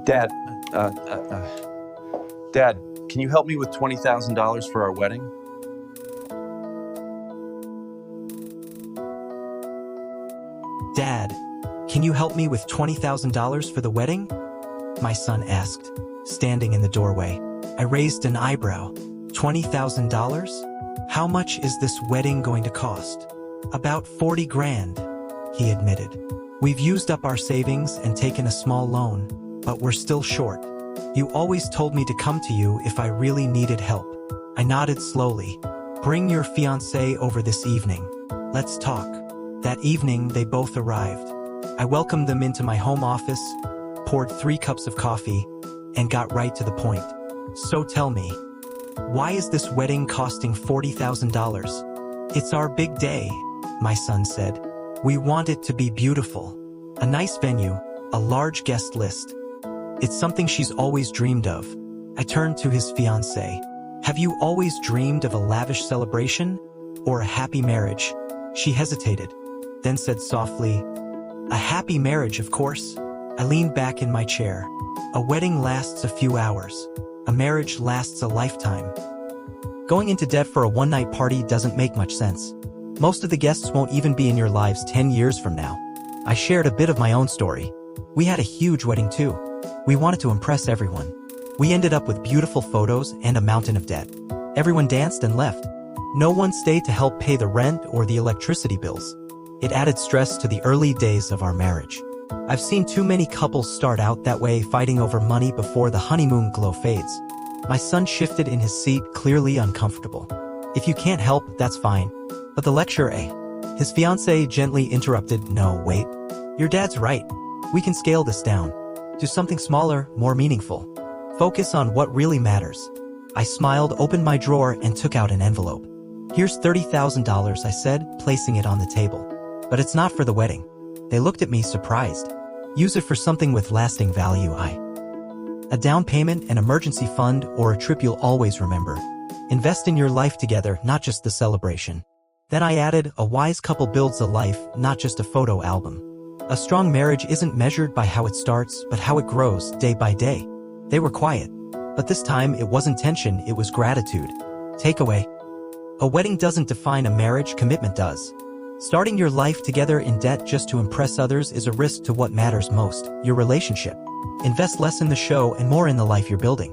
Dad, uh, uh, Dad, can you help me with $20,000 for our wedding? Dad, can you help me with $20,000 for the wedding? My son asked, standing in the doorway. I raised an eyebrow. $20,000? How much is this wedding going to cost? About 40 grand, he admitted. We've used up our savings and taken a small loan, but we're still short. You always told me to come to you if I really needed help. I nodded slowly. Bring your fiancé over this evening. Let's talk. That evening, they both arrived. I welcomed them into my home office, poured 3 cups of coffee, and got right to the point. So tell me, why is this wedding costing $40,000? It's our big day, my son said. We want it to be beautiful. A nice venue, a large guest list. It's something she's always dreamed of. I turned to his fiancée. Have you always dreamed of a lavish celebration? Or a happy marriage? She hesitated, then said softly, a happy marriage, of course. I leaned back in my chair. A wedding lasts a few hours. A marriage lasts a lifetime. Going into debt for a one-night party doesn't make much sense. Most of the guests won't even be in your lives 10 years from now. I shared a bit of my own story. We had a huge wedding too. We wanted to impress everyone. We ended up with beautiful photos and a mountain of debt. Everyone danced and left. No one stayed to help pay the rent or the electricity bills. It added stress to the early days of our marriage. I've seen too many couples start out that way, fighting over money before the honeymoon glow fades. My son shifted in his seat, clearly uncomfortable. If you can't help, that's fine. But the lecture, His fiancée gently interrupted. No, wait. Your dad's right. We can scale this down. Do something smaller, more meaningful. Focus on what really matters. I smiled, opened my drawer, and took out an envelope. Here's $30,000, I said, placing it on the table. But it's not for the wedding. They looked at me surprised. Use it for something with lasting value, A down payment, an emergency fund, or a trip you'll always remember. Invest in your life together, not just the celebration. Then I added, a wise couple builds a life, not just a photo album. A strong marriage isn't measured by how it starts, but how it grows, day by day. They were quiet. But this time, it wasn't tension, it was gratitude. Takeaway. A wedding doesn't define a marriage, commitment does. Starting your life together in debt just to impress others is a risk to what matters most, your relationship. Invest less in the show and more in the life you're building.